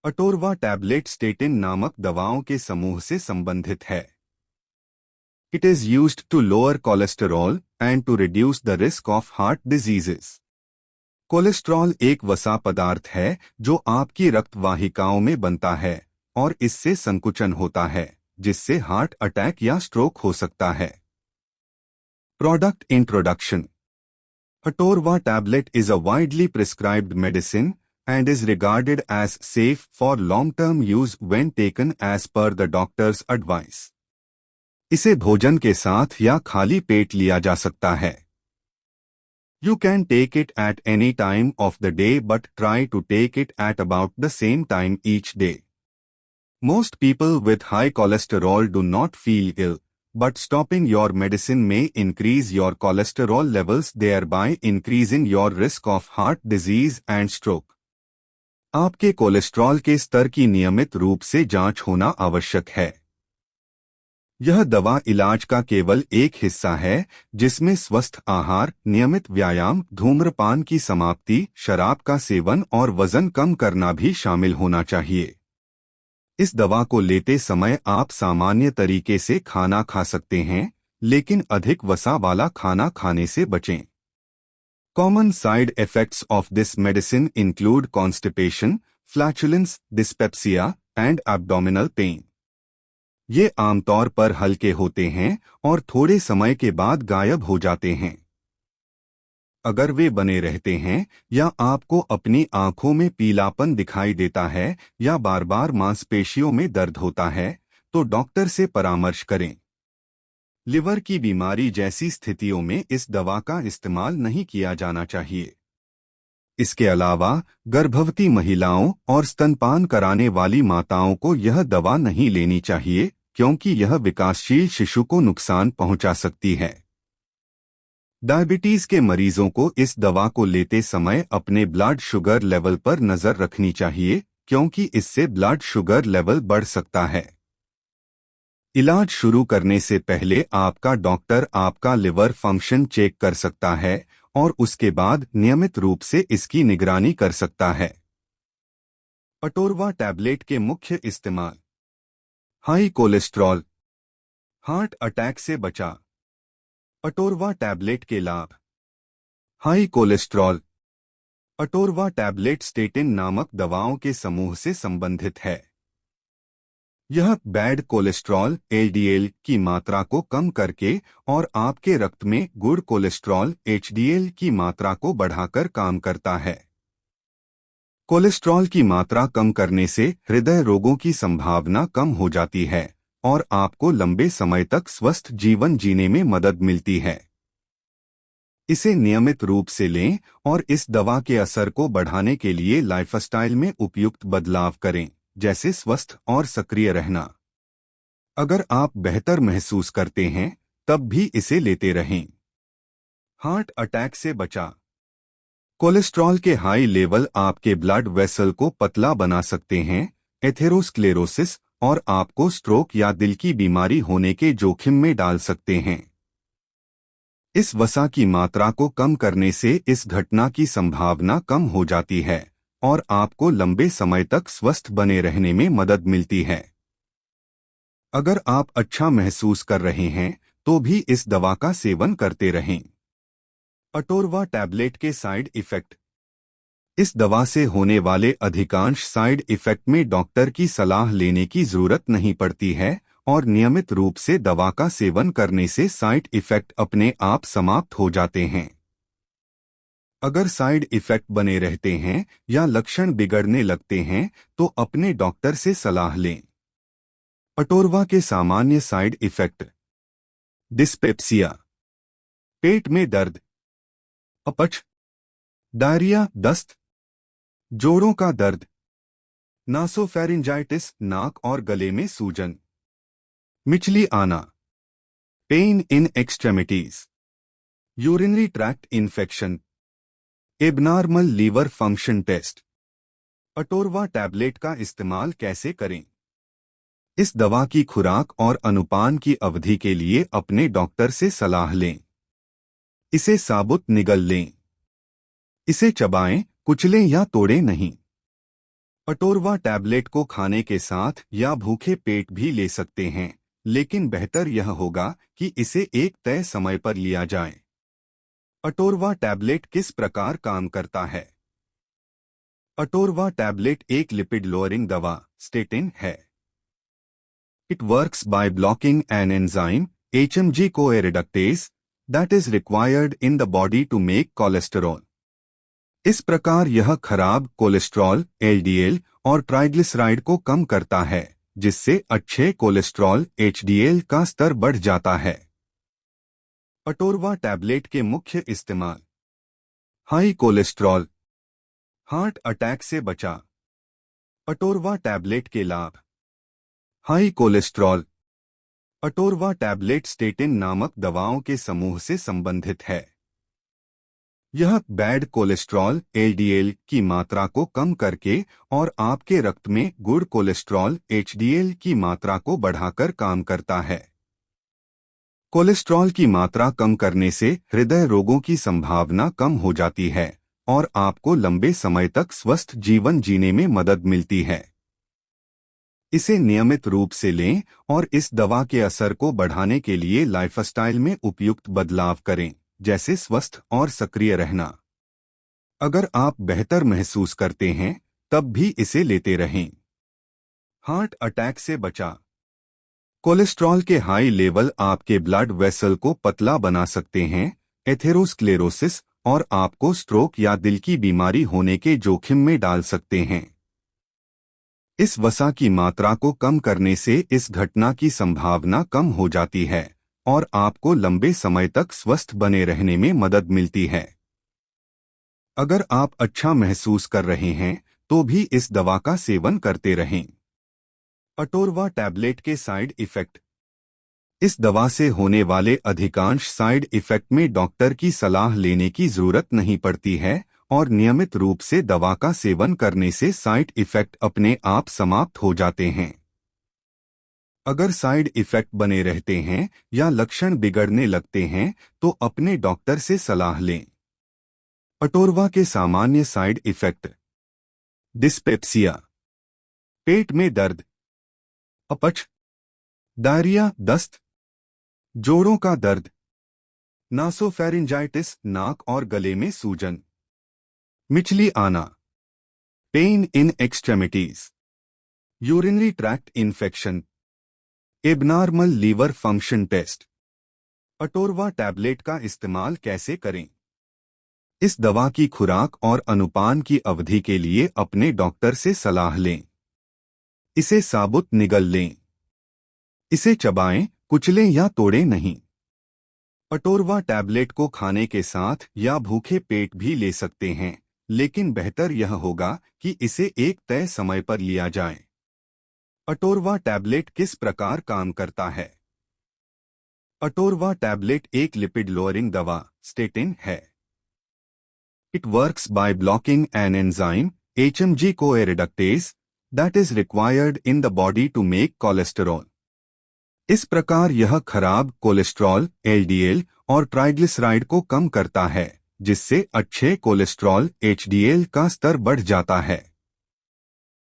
अटोरवा tablet statin नामक दवाओं के समूह से संबंधित है। It is used to lower cholesterol and to reduce the risk of heart diseases. Cholesterol एक वसा पदार्थ है जो आपकी रक्त वाहिकाओं में बनता है और इससे संकुचन होता है, जिससे हार्ट अटैक या स्ट्रोक हो सकता है। Product introduction. Atorva tablet is a widely prescribed medicine and is regarded as safe for long-term use when taken as per the doctor's advice. इसे भोजन के साथ या खाली पेट लिया जा सकता है। You can take it at any time of the day but try to take it at about the same time each day. Most people with high cholesterol do not feel ill, but stopping your medicine may increase your cholesterol levels, thereby increasing your risk of heart disease and stroke. आपके cholesterol के स्तर की नियमित रूप से जांच होना आवश्यक है। यह दवा इलाज का केवल एक हिस्सा है, जिसमें स्वस्थ आहार, नियमित व्यायाम, धूम्रपान की समाप्ति, शराब का सेवन और वजन कम करना भी शामिल होना चाहिए। इस दवा को लेते समय आप सामान्य तरीके से खाना खा सकते हैं, लेकिन अधिक वसा वाला खाना खाने से बचें। Common side effects of this medicine include constipation, flatulence, dyspepsia, and abdominal pain. ये आमतौर पर हल्के होते हैं और थोड़े समय के बाद गायब हो जाते हैं। अगर वे बने रहते हैं या आपको अपनी आंखों में पीलापन दिखाई देता है या बार-बार मांसपेशियों में दर्द होता है, तो डॉक्टर से परामर्श करें। लिवर की बीमारी जैसी स्थितियों में इस दवा का इस्तेमाल नहीं किया जाना चाहिए। इसके अलावा गर्भवती महिलाओं और स्तनपान कराने वाली माताओं को यह दवा नहीं लेनी चाहिए, क्योंकि यह विकासशील शिशु को नुकसान पहुंचा सकती है। डायबिटीज के मरीजों को इस दवा को लेते समय अपने ब्लड शुगर लेवल पर नजर रखनी चाहिए, क्योंकि इससे ब्लड शुगर लेवल बढ़ सकता है। इलाज शुरू करने से पहले आपका डॉक्टर आपका लिवर फंक्शन चेक कर सकता है और उसके बाद नियमित रूप से इसकी निगरानी कर सकता है। अटोरवा टैबलेट के मुख्य इस्तेमाल। हाई कोलेस्ट्रॉल, हार्ट अटैक से बचा। अटोरवा टैबलेट के लाभ। High cholesterol. Atorva tablet statin नामक दवाओं के समूह से संबंधित है। यह बैड कोलेस्ट्रॉल एलडीएल की मात्रा को कम करके और आपके रक्त में गुड कोलेस्ट्रॉल एचडीएल की मात्रा को बढ़ाकर काम करता है। कोलेस्ट्रॉल की मात्रा कम करने से हृदय रोगों की संभावना कम हो जाती है और आपको लंबे समय तक स्वस्थ जीवन जीने में मदद मिलती है। इसे नियमित रूप से लें और इस दवा के असर को बढ़ाने के लिए लाइफस्टाइल में उपयुक्त बदलाव करें, जैसे स्वस्थ और सक्रिय रहना। अगर आप बेहतर महसूस करते हैं, तब भी इसे लेते रहें। हार्ट अटैक से बचा। कोलेस्ट्रॉल के हाई लेवल आपके ब्लड वेसल को पतला बना सकते हैं, एथेरोस्क्लेरोसिस, और आपको स्ट्रोक या दिल की बीमारी होने के जोखिम में डाल सकते हैं। इस वसा की मात्रा को कम करने से इस घटना की संभावना कम हो जाती है और आपको लंबे समय तक स्वस्थ बने रहने में मदद मिलती है। अगर आप अच्छा महसूस कर रहे हैं, तो भी इस दवा का सेवन करते रहें। अटोरवा टैबलेट के साइड इफेक्ट। इस दवा से होने वाले अधिकांश साइड इफेक्ट में डॉक्टर की सलाह लेने की जरूरत नहीं पड़ती है और नियमित रूप से दवा का सेवन करने से साइड इफेक्ट अपने आप समाप्त हो जाते हैं। अगर साइड इफेक्ट बने रहते हैं या लक्षण बिगड़ने लगते हैं, तो अपने डॉक्टर से सलाह लें। अटोरवा के सामान्य साइड इफेक्ट। डिस्पेप्सिया, पेट में दर्द, अपच, डायरिया, दस्त, जोड़ों का दर्द, नासोफेरिंजाइटिस, नाक और गले में सूजन, मिचली आना, pain in extremities, urinary tract infection, abnormal liver function test. Atorva tablet का इस्तेमाल कैसे करें? इस दवा की खुराक और अनुपान की अवधि के लिए अपने डॉक्टर से सलाह लें। इसे साबुत निगल लें। इसे चबाएं, कुचलें या तोड़ें नहीं। अटोरवा टैबलेट को खाने के साथ या भूखे पेट भी ले सकते हैं, लेकिन बेहतर यह होगा कि इसे एक तय समय पर लिया जाए। अटोरवा टैबलेट किस प्रकार काम करता है? अटोरवा टैबलेट एक लिपिड लोअरिंग दवा स्टेटिन है। It works by blocking an enzyme, HMG-CoA reductase, that is required in the body to make cholesterol. इस प्रकार यह खराब कोलेस्ट्रॉल, LDL और ट्राइग्लिसराइड को कम करता है, जिससे अच्छे कोलेस्ट्रॉल, HDL का स्तर बढ़ जाता है। अटोरवा टैबलेट के मुख्य इस्तेमाल। हाई कोलेस्ट्रॉल, हार्ट अटैक से बचा। अटोरवा टैबलेट के लाभ। High cholesterol. Atorva tablet statin नामक दवाओं के समूह से संबंधित है। यह बैड कोलेस्ट्रॉल LDL की मात्रा को कम करके और आपके रक्त में गुड कोलेस्ट्रॉल HDL की मात्रा को बढ़ाकर काम करता है। कोलेस्ट्रॉल की मात्रा कम करने से हृदय रोगों की संभावना कम हो जाती है और आपको लंबे समय तक स्वस्थ जीवन जीने में मदद मिलती है। इसे नियमित रूप से लें और इस दवा के असर को बढ़ाने के लिए लाइफस्टाइल में उपयुक्त बदलाव करें, जैसे स्वस्थ और सक्रिय रहना। अगर आप बेहतर महसूस करते हैं, तब भी इसे लेते रहें। हार्ट अटैक से बचा। कोलेस्ट्रॉल के हाई लेवल आपके ब्लड वेसल को पतला बना सकते हैं, एथेरोस्क्लेरोसिस, और आपको स्ट्रोक या दिल की बीमारी होने के जोखिम में डाल सकते हैं। इस वसा की मात्रा को कम करने से इस घटना की संभावना कम हो जाती है और आपको लंबे समय तक स्वस्थ बने रहने में मदद मिलती है। अगर आप अच्छा महसूस कर रहे हैं, तो भी इस दवा का सेवन करते रहें। अटोरवा टैबलेट के साइड इफेक्ट। इस दवा से होने वाले अधिकांश साइड इफेक्ट में डॉक्टर की सलाह लेने की जरूरत नहीं पड़ती है और नियमित रूप से दवा का सेवन करने से साइड इफेक्ट अपने आप समाप्त हो जाते हैं। अगर साइड इफेक्ट बने रहते हैं या लक्षण बिगड़ने लगते हैं, तो अपने डॉक्टर से सलाह लें। अटोरवा के सामान्य साइड इफेक्ट। डिस्पेप्सिया, पेट में दर्द, अपच, डायरिया, दस्त, जोड़ों का दर्द, नासोफेरिंजाइटिस, नाक और गले में सूजन, मिचली आना, pain in extremities, urinary tract infection, abnormal liver function test. Atorva tablet का इस्तेमाल कैसे करें? इस दवा की खुराक और अनुपान की अवधि के लिए अपने डॉक्टर से सलाह लें। इसे साबुत निगल लें। इसे चबाएं, कुचलें या तोड़ें नहीं। अटोरवा टैबलेट को खाने के साथ या भूखे पेट भी ले सकते हैं, लेकिन बेहतर यह होगा कि इसे एक तय समय पर लिया जाए। अटोरवा टैबलेट किस प्रकार काम करता है? अटोरवा टैबलेट एक लिपिड लोअरिंग दवा स्टेटिन है। It works by blocking an enzyme, HMG-CoA reductase, that is required in the body to make cholesterol. इस प्रकार यह खराब कोलेस्ट्रॉल, LDL और ट्राइग्लिसराइड को कम करता है, जिससे अच्छे कोलेस्ट्रॉल, HDL का स्तर बढ़ जाता है।